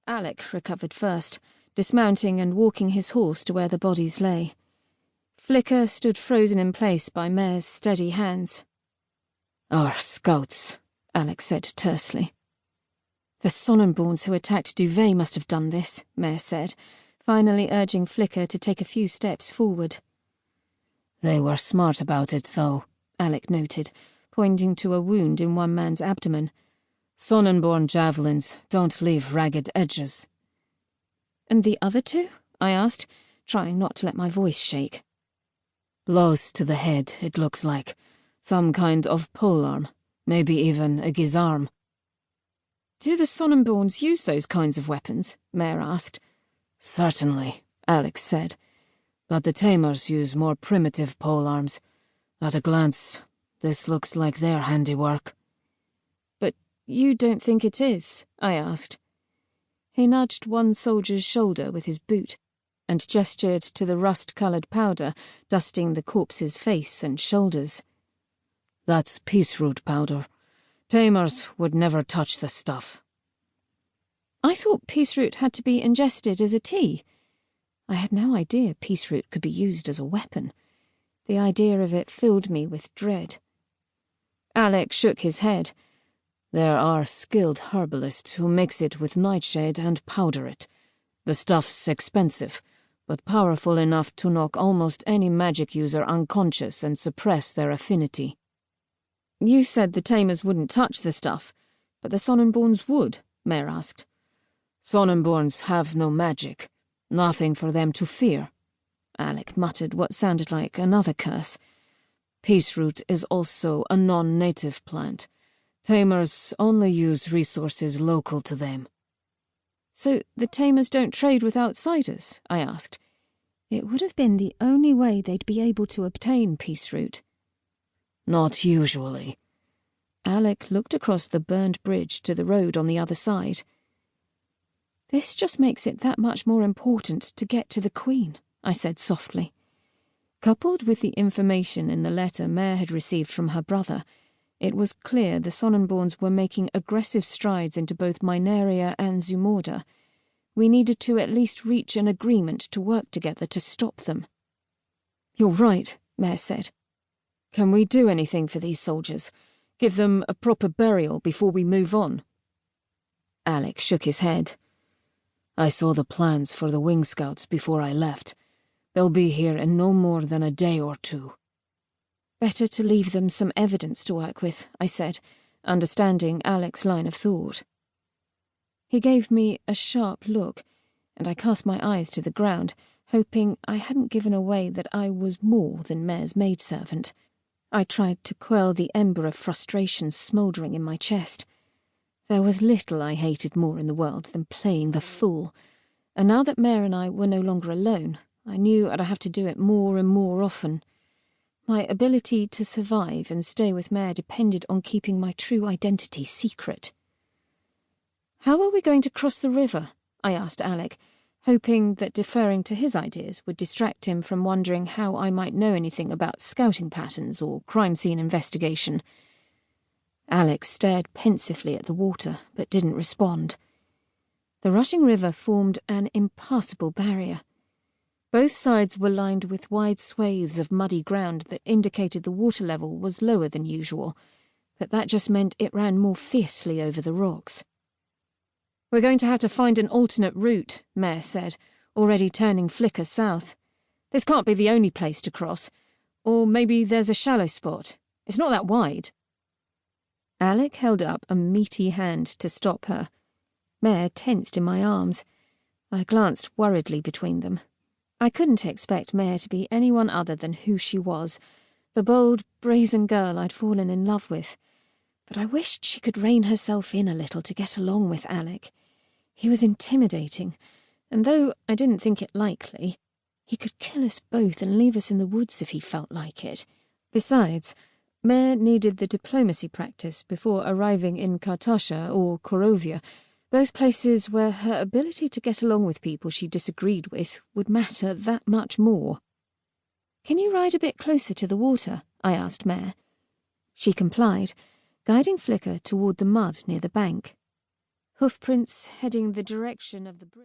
Alec recovered first, dismounting and walking his horse to where the bodies lay. Flicker stood frozen in place by Mare's steady hands. "Our scouts," Alec said tersely. "The Sonnenborns who attacked Duvet must have done this," Mare said, finally urging Flicker to take a few steps forward. "They were smart about it, though," Alec noted, pointing to a wound in one man's abdomen. "Sonnenborn javelins don't leave ragged edges." "And the other two?" I asked, trying not to let my voice shake. "Blows to the head, it looks like. Some kind of polearm, maybe even a gizarm." "Do the Sonnenborns use those kinds of weapons?" Mare asked. "Certainly," Alex said. "But the tamers use more primitive polearms. At a glance, this looks like their handiwork." "But you don't think it is?" I asked. He nudged one soldier's shoulder with his boot and gestured to the rust-coloured powder dusting the corpse's face and shoulders. "That's peace-root powder. Tamers would never touch the stuff." "I thought peace-root had to be ingested as a tea. I had no idea peace-root could be used as a weapon. The idea of it filled me with dread." Alec shook his head. "There are skilled herbalists who mix it with nightshade and powder it. The stuff's expensive, but powerful enough to knock almost any magic user unconscious and suppress their affinity." "You said the tamers wouldn't touch the stuff, but the Sonnenborns would," Mare asked. "Sonnenborns have no magic. Nothing for them to fear." Alec muttered what sounded like another curse. "Peace-root is also a non-native plant. Tamers only use resources local to them." "So the tamers don't trade with outsiders?" I asked. It would have been the only way they'd be able to obtain peace-root. "Not usually." Alec looked across the burned bridge to the road on the other side. "This just makes it that much more important to get to the Queen," I said softly. Coupled with the information in the letter Mare had received from her brother, it was clear the Sonnenborns were making aggressive strides into both Mineria and Zumorda. We needed to at least reach an agreement to work together to stop them. "You're right," Mare said. "Can we do anything for these soldiers? Give them a proper burial before we move on?" Alec shook his head. "I saw the plans for the Wing Scouts before I left. They'll be here in no more than a day or two." "Better to leave them some evidence to work with," I said, understanding Alec's line of thought. He gave me a sharp look, and I cast my eyes to the ground, hoping I hadn't given away that I was more than Mare's maidservant. I tried to quell the ember of frustration smouldering in my chest. There was little I hated more in the world than playing the fool, and now that Mare and I were no longer alone, I knew I'd have to do it more and more often. My ability to survive and stay with Mare depended on keeping my true identity secret. "How are we going to cross the river?" I asked Alec, hoping that deferring to his ideas would distract him from wondering how I might know anything about scouting patterns or crime scene investigation. Alec stared pensively at the water, but didn't respond. The rushing river formed an impassable barrier. Both sides were lined with wide swathes of muddy ground that indicated the water level was lower than usual, but that just meant it ran more fiercely over the rocks. "We're going to have to find an alternate route," Mare said, already turning Flicker south. "This can't be the only place to cross. Or maybe there's a shallow spot. It's not that wide." Alec held up a meaty hand to stop her. Mare tensed in my arms. I glanced worriedly between them. I couldn't expect Mare to be anyone other than who she was, the bold, brazen girl I'd fallen in love with. But I wished she could rein herself in a little to get along with Alec. He was intimidating, and though I didn't think it likely, he could kill us both and leave us in the woods if he felt like it. Besides, Mare needed the diplomacy practice before arriving in Kartasha or Korovia, both places where her ability to get along with people she disagreed with would matter that much more. "Can you ride a bit closer to the water?" I asked Mare. She complied, guiding Flicker toward the mud near the bank. Hoofprints heading the direction of the bridge.